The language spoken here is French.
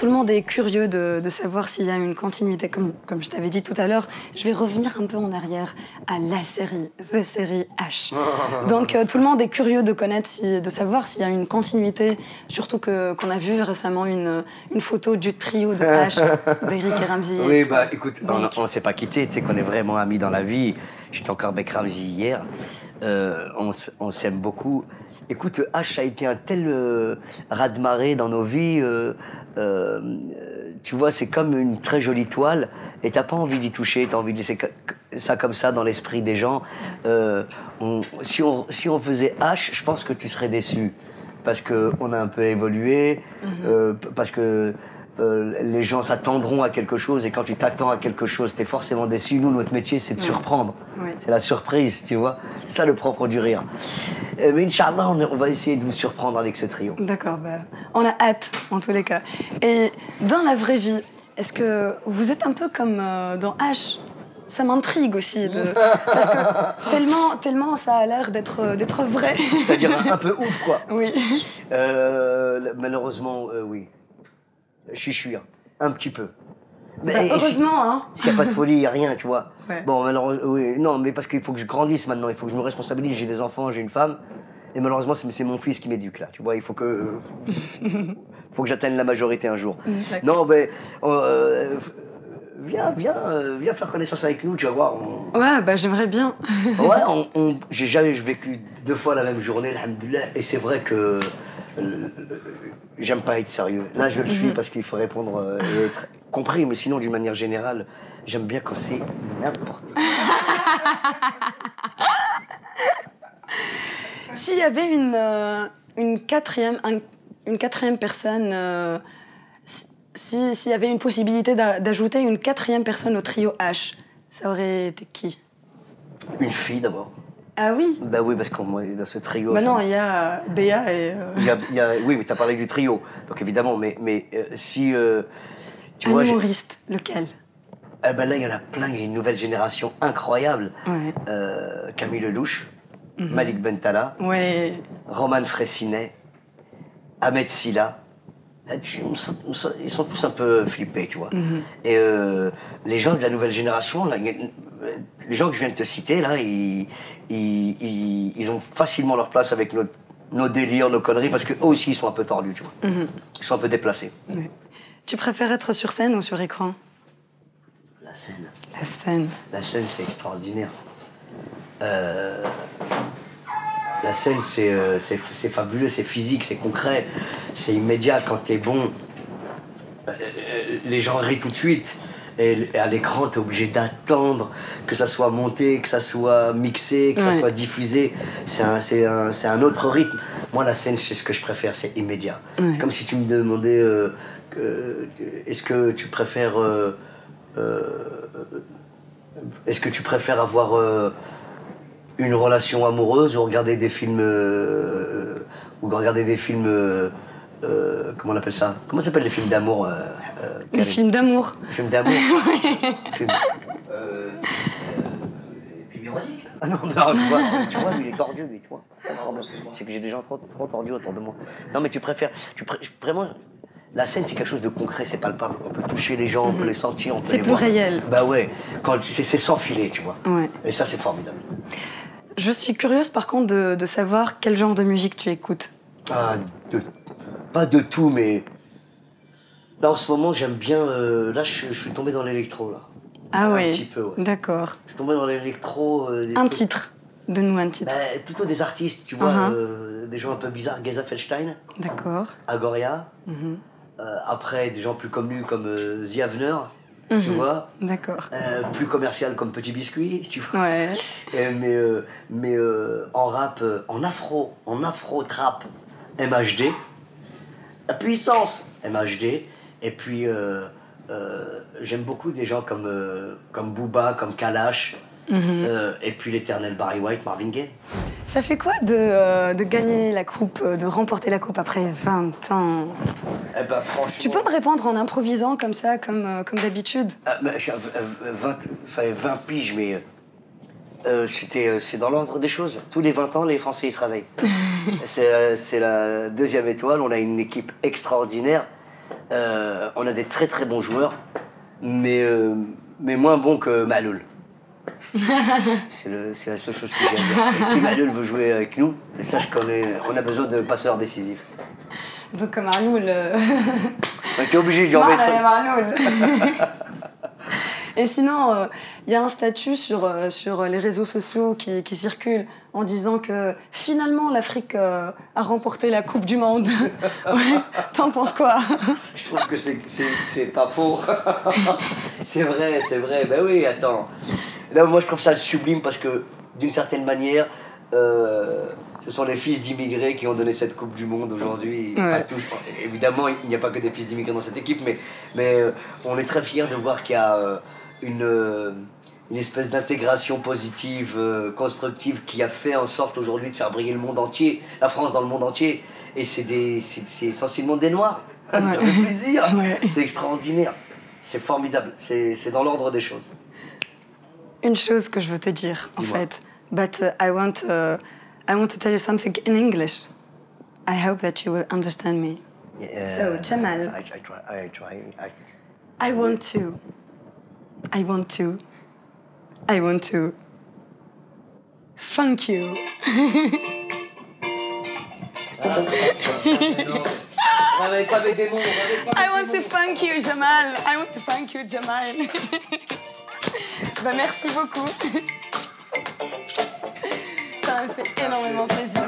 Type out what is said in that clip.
tout le monde est curieux de savoir s'il y a une continuité. Comme je t'avais dit tout à l'heure, je vais revenir un peu en arrière à la série, The série H. Donc tout le monde est curieux de connaître, de savoir s'il y a une continuité, surtout qu'on a vu récemment une photo du trio de H, d'Eric et Ramzy. Oui, bah écoute, on ne s'est pas quittés, tu sais qu'on est vraiment amis dans la vie. J'étais encore avec Ramzy hier, on s'aime beaucoup. Écoute, H a été un tel raz-de-marée dans nos vies, tu vois, c'est comme une très jolie toile, et t'as pas envie d'y toucher, t'as envie de laisser ça comme ça dans l'esprit des gens. Si on faisait H, je pense que tu serais déçu, parce qu'on a un peu évolué, parce que les gens s'attendront à quelque chose, et quand tu t'attends à quelque chose, t'es forcément déçu. Nous, notre métier, c'est de surprendre. Ouais. C'est la surprise, tu vois. C'est ça le propre du rire. Mais Inch'Allah, on va essayer de vous surprendre avec ce trio. D'accord, bah, on a hâte, en tous les cas. Et dans la vraie vie, est-ce que vous êtes un peu comme dans H? Ça m'intrigue aussi, parce que tellement ça a l'air d'être vrai. C'est-à-dire un peu ouf, quoi. Oui. Malheureusement, oui. Chichuir, un petit peu. Mais bah, heureusement, hein. S'il n'y a pas de folie, il n'y a rien, tu vois. Ouais. Bon, malheureusement, oui, non, mais parce qu'il faut que je grandisse maintenant, il faut que je me responsabilise. J'ai des enfants, j'ai une femme, et malheureusement, c'est mon fils qui m'éduque, là, tu vois. Il faut que j'atteigne la majorité un jour. Non, mais viens faire connaissance avec nous, tu vas voir. Ouais, bah j'aimerais bien. Ouais, j'ai jamais vécu 2 fois la même journée, alhamdoulilah, et c'est vrai que j'aime pas être sérieux. Là, je le suis parce qu'il faut répondre et être compris, mais sinon, d'une manière générale, j'aime bien quand c'est n'importe quoi. S'il y avait une quatrième personne, s'il y avait une possibilité d'ajouter une 4e personne au trio H, ça aurait été qui? Une fille, d'abord. Ah oui? Bah oui, parce que moi, dans ce trio... Bah non, il y a Béa et... Oui, mais t'as parlé du trio, donc évidemment, mais si... tu vois, humoriste, lequel? Eh ben là, il y en a plein, il y a une nouvelle génération incroyable. Ouais. Camille Lelouch, Malik Bentala, ouais. Roman Fressinet, Ahmed Silla. Ils sont tous un peu flippés, tu vois. Et les gens de la nouvelle génération, là, les gens que je viens de te citer, là, ils ont facilement leur place avec nos délires, nos conneries, parce qu'eux aussi, ils sont un peu tordus, tu vois. Ils sont un peu déplacés. Ouais. Tu préfères être sur scène ou sur écran? La scène. La scène. La scène, c'est extraordinaire. La scène, c'est fabuleux, c'est physique, c'est concret, c'est immédiat. Quand t'es bon, les gens rient tout de suite. Et à l'écran, t'es obligé d'attendre que ça soit monté, que ça soit mixé, que ça soit diffusé. C'est un autre rythme. Moi, la scène, c'est ce que je préfère, c'est immédiat. Comme si tu me demandais, est-ce que tu préfères avoir une relation amoureuse ou regarder des films comment on appelle ça? Comment s'appellent les films d'amour? Les films d'amour. Les films d'amour. Film. Film érotique. Ah non, tu vois, lui il est tordu, lui, tu vois. C'est que j'ai des gens trop tordus autour de moi. Non, mais vraiment. La scène, c'est quelque chose de concret, c'est palpable. On peut toucher les gens, on peut les sentir, on peut les voir. C'est plus réel. Bah ouais, c'est sans filet, tu vois. Ouais. Et ça, c'est formidable. Je suis curieuse, par contre, de savoir quel genre de musique tu écoutes. Ah, pas de tout, mais... Là, en ce moment, j'aime bien... Là, je suis tombé dans l'électro, là. Ah oui. Un petit peu, ouais. D'accord. Je suis tombé dans l'électro... titre. Donne-nous un titre. Plutôt des artistes, tu vois, des gens un peu bizarres. Geza Feldstein. D'accord. Agoria. Après, des gens plus connus comme The Avener, tu vois. D'accord. Plus commercial comme Petit Biscuit, tu vois. Ouais. Mais en rap, en afro-trap, MHD. La puissance, MHD. Et puis, j'aime beaucoup des gens comme Booba, comme Kalash. Et puis l'éternel Barry White, Marvin Gaye. Ça fait quoi de gagner la coupe, de remporter la coupe après 20 ans? Eh ben, franchement... Tu peux me répondre en improvisant comme ça, comme d'habitude? 20 piges, mais c'est dans l'ordre des choses. Tous les 20 ans, les Français ils se réveillent. C'est la 2e étoile, on a une équipe extraordinaire. On a des très très bons joueurs, mais moins bons que Maloul. C'est la seule chose que j'ai à dire. Et si Maloul veut jouer avec nous, sache on a besoin de passeurs décisifs. Donc Maloul... T'es obligé d'y en mettre. Maloul. Et sinon, il y a un statut sur les réseaux sociaux qui circule en disant que finalement l'Afrique a remporté la Coupe du Monde. Ouais, t'en penses quoi? Je trouve que c'est pas faux. C'est vrai. Ben oui, attends. Là, moi, je trouve ça sublime parce que, d'une certaine manière, ce sont les fils d'immigrés qui ont donné cette Coupe du Monde aujourd'hui. Ouais. Pas tous. Évidemment, il n'y a pas que des fils d'immigrés dans cette équipe, mais on est très fiers de voir qu'il y a une espèce d'intégration positive, constructive, qui a fait en sorte aujourd'hui de faire briller le monde entier, la France dans le monde entier. Et c'est essentiellement des Noirs. Ouais. Ça fait plaisir. Ouais. C'est extraordinaire. C'est formidable. C'est dans l'ordre des choses. Une chose que je veux te dire, en fait. But I want to tell you something in English. I hope that you will understand me. Yeah. So, Jamal. I try. I want to thank you. I want to thank you, Jamal. I want to thank you, Jamal. Bah, merci beaucoup. Ça m'a fait énormément plaisir.